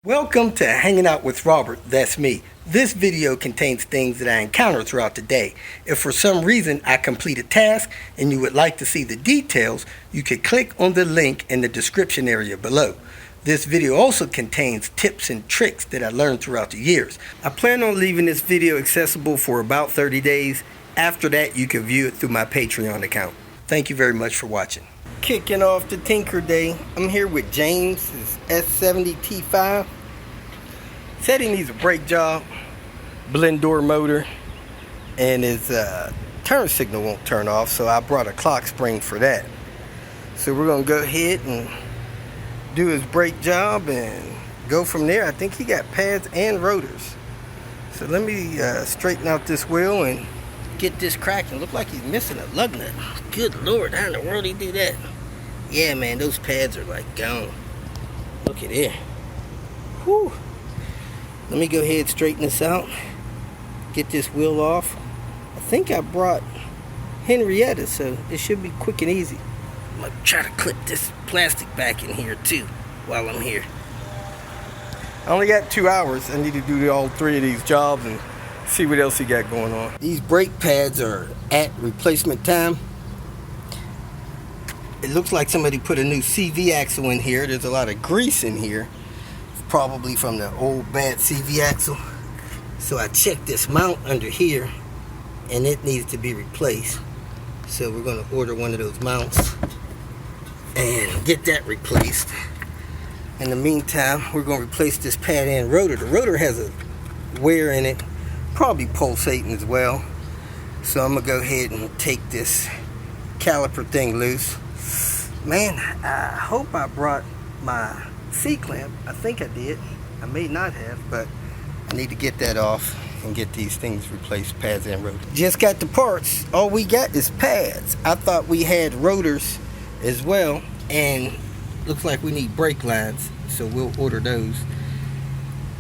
Welcome to Hanging Out with Robert, that's me. This video contains things that I encounter throughout the day. If for some reason I complete a task and you would like to see the details, you can click on the link in the description area below. This video also contains tips and tricks that I learned throughout the years. I plan on leaving this video accessible for about 30 days. After that, you can view it through my Patreon account. Thank you very much for watching. Kicking off the Tinker Day, I'm here with James' S70 T5. Said he needs a brake job, blend door motor, and his turn signal won't turn off, so I brought a clock spring for that. So we're going to go ahead and do his brake job and go from there. I think he got pads and rotors. So let me straighten out this wheel and get this cracking. Look like he's missing a lug nut. Good Lord, how in the world did he do that? Yeah, man, those pads are like gone. Look at it. Whew. Let me go ahead and straighten this out. Get this wheel off. I think I brought Henrietta, so it should be quick and easy. I'm gonna try to clip this plastic back in here too while I'm here. I only got 2 hours. I need to do all 3 of these jobs and see what else he got going on. These brake pads are at replacement time. It looks like somebody put a new CV axle in here. There's a lot of grease in here, probably from the old bad CV axle. So I checked this mount under here and it needs to be replaced. So we're going to order one of those mounts and get that replaced. In the meantime, we're going to replace this pad and rotor. The rotor has a wear in it, probably pulsating as well. So I'm going to go ahead and take this caliper thing loose. Man, I hope I brought my C-clamp. I think I did. I may not have, but I need to get that off and get these things replaced, pads and rotors. Just got the parts. All we got is pads. I thought we had rotors as well, and looks like we need brake lines, so we'll order those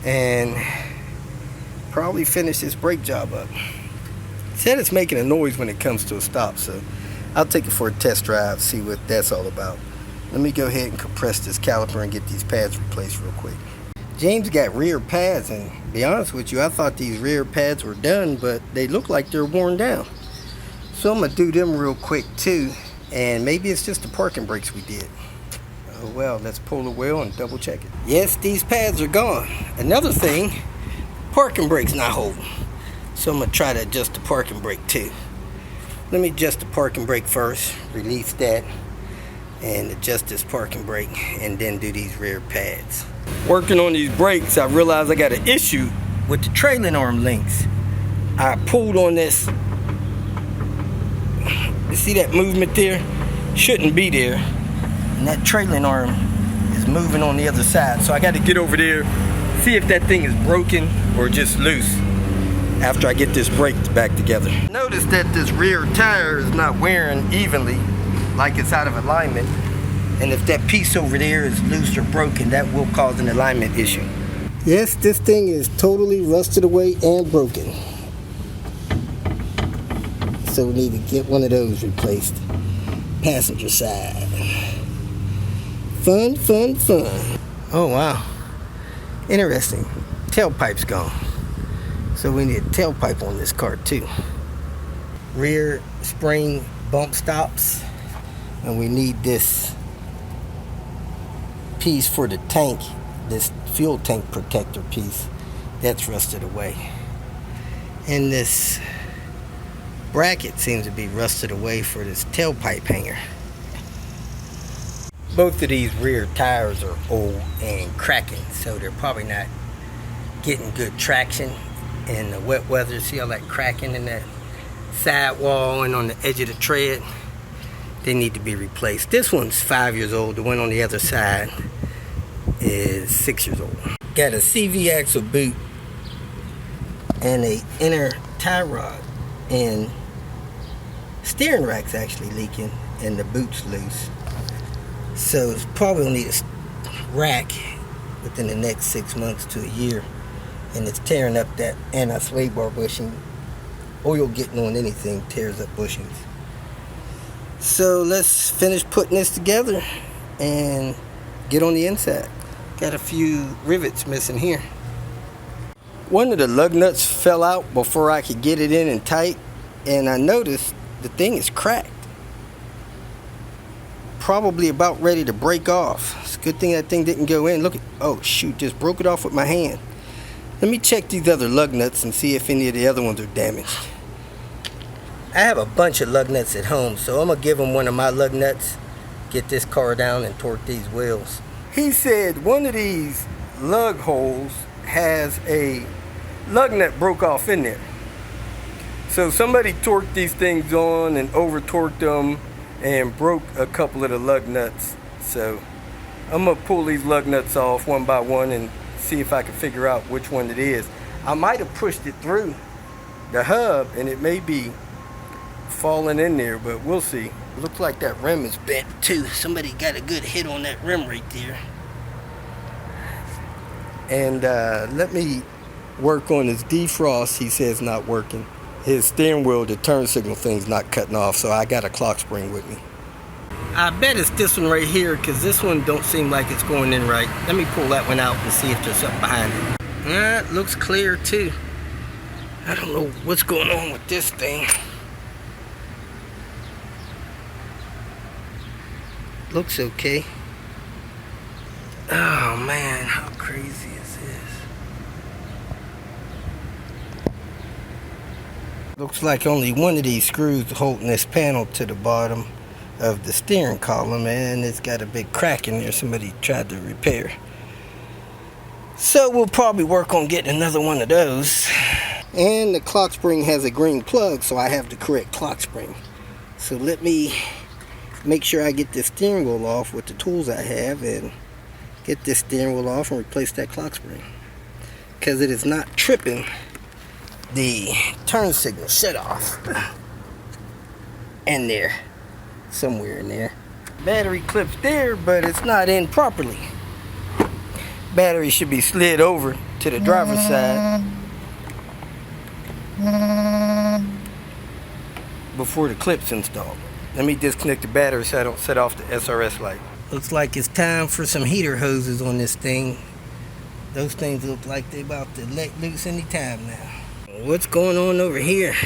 and probably finish this brake job up. It said it's making a noise when it comes to a stop, so I'll take it for a test drive, see what that's all about. Let me go ahead and compress this caliper and get these pads replaced real quick. James got rear pads, and to be honest with you, I thought these rear pads were done, but they look like they're worn down. So I'm gonna do them real quick too, and maybe it's just the parking brakes we did. Oh well, let's pull the wheel and double check it. Yes, these pads are gone. Another thing, parking brake's not holding. So I'm gonna try to adjust the parking brake too. Let me adjust the parking brake first, release that, and adjust this parking brake, and then do these rear pads. Working on these brakes, I realized I got an issue with the trailing arm links. I pulled on this. You see that movement there? Shouldn't be there. And that trailing arm is moving on the other side. So I got to get over there, see if that thing is broken or just loose after I get this brake back together. Notice that this rear tire is not wearing evenly, like it's out of alignment. And if that piece over there is loose or broken, that will cause an alignment issue. Yes, this thing is totally rusted away and broken. So we need to get one of those replaced. Passenger side. Fun, fun, fun. Oh wow. Interesting. Tailpipe's gone. So we need a tailpipe on this car too. Rear spring bump stops. And we need this piece for the tank, this fuel tank protector piece. That's rusted away. And this bracket seems to be rusted away for this tailpipe hanger. Both of these rear tires are old and cracking, so they're probably not getting good traction in the wet weather. See all that cracking in that sidewall and on the edge of the tread? They need to be replaced. This one's 5 years old. The one on the other side is 6 years old. Got a CV axle boot and a inner tie rod, and steering rack's actually leaking and the boot's loose. So it's probably gonna need a rack within the next 6 months to a year, and it's tearing up that anti-sway bar bushing. Oil getting on anything tears up bushings. So let's finish putting this together and get on the inside. Got a few rivets missing here. One of the lug nuts fell out before I could get it in and tight, and I noticed the thing is cracked. Probably about ready to break off. It's a good thing that thing didn't go in. Look at, oh shoot, just broke it off with my hand. Let me check these other lug nuts and see if any of the other ones are damaged. I have a bunch of lug nuts at home, so I'm gonna give him one of my lug nuts, get this car down and torque these wheels. He said one of these lug holes has a lug nut broke off in there. So somebody torqued these things on and over torqued them and broke a couple of the lug nuts. So I'm gonna pull these lug nuts off one by one and see if I can figure out which one it is. I might have pushed it through the hub and it may be falling in there, but we'll see. Looks like that rim is bent too. Somebody got a good hit on that rim right there. And let me work on his defrost. He says not working. His steering wheel, the turn signal thing's not cutting off, so I got a clock spring with me. I bet it's this one right here, because this one don't seem like it's going in right. Let me pull that one out and see if there's something behind it. It looks clear too. I don't know what's going on with this thing. Looks okay. Oh man, how crazy is this? Looks like only one of these screws holding this panel to the bottom of the steering column, and it's got a big crack in there somebody tried to repair. So we'll probably work on getting another one of those. And the clock spring has a green plug, so I have the correct clock spring. So let me make sure I get this steering wheel off with the tools I have and get this steering wheel off and replace that clock spring, because it is not tripping the turn signal shut off in there, somewhere in there. Battery clip's there, but it's not in properly. Battery should be slid over to the driver's side before the clip's installed. Let me disconnect the battery so I don't set off the SRS light. Looks like it's time for some heater hoses on this thing. Those things look like they're about to let loose any time now. What's going on over here?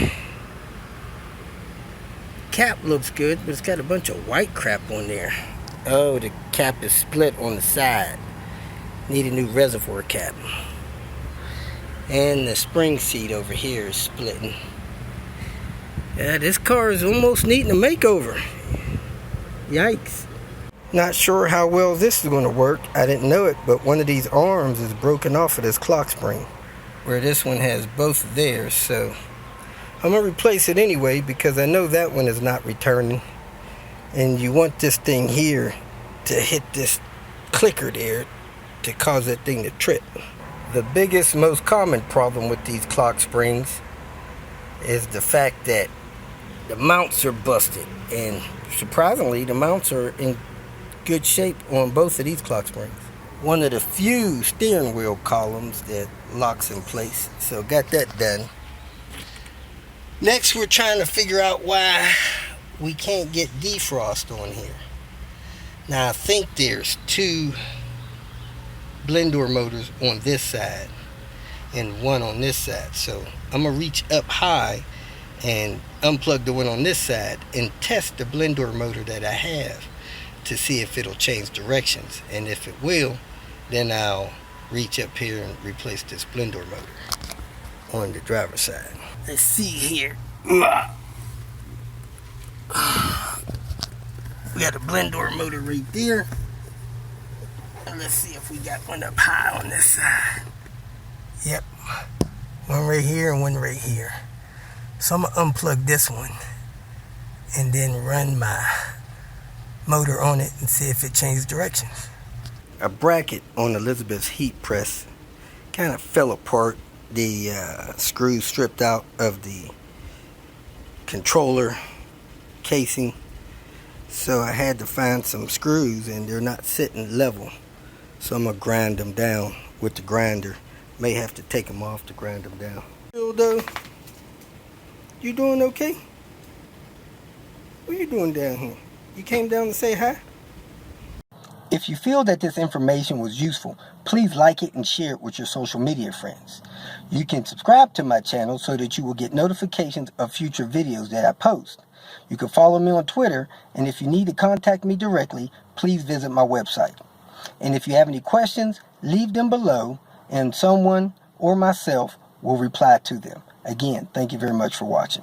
Cap looks good, but it's got a bunch of white crap on there. Oh, the cap is split on the side. Need a new reservoir cap. And the spring seat over here is splitting. Yeah, this car is almost needing a makeover. Yikes. Not sure how well this is going to work. I didn't know it, but one of these arms is broken off of this clock spring, where this one has both of theirs. So I'm going to replace it anyway, because I know that one is not returning. And you want this thing here to hit this clicker there to cause that thing to trip. The biggest, most common problem with these clock springs is the fact that the mounts are busted, and surprisingly the mounts are in good shape on both of these clock springs. One of the few steering wheel columns that locks in place, so got that done. Next, we're trying to figure out why we can't get defrost on here. Now I think there's two blend door motors on this side and one on this side, so I'm gonna reach up high and unplug the one on this side and test the blend door motor that I have to see if it'll change directions, and if it will, then I'll reach up here and replace this blend door motor on the driver's side. Let's see here. We got a blend door motor right there, and let's see if we got one up high on this side. Yep, one right here and one right here. So I'm gonna unplug this one and then run my motor on it and see if it changes directions. A bracket on Elizabeth's heat press kind of fell apart. The screws stripped out of the controller casing, so I had to find some screws, and they're not sitting level, so I'm gonna grind them down with the grinder. May have to take them off to grind them down. Though, you doing okay? What you doing down here? You came down to say hi? If you feel that this information was useful, please like it and share it with your social media friends. You can subscribe to my channel so that you will get notifications of future videos that I post. You can follow me on Twitter, and if you need to contact me directly, please visit my website. And if you have any questions, leave them below, and someone or myself will reply to them. Again, thank you very much for watching.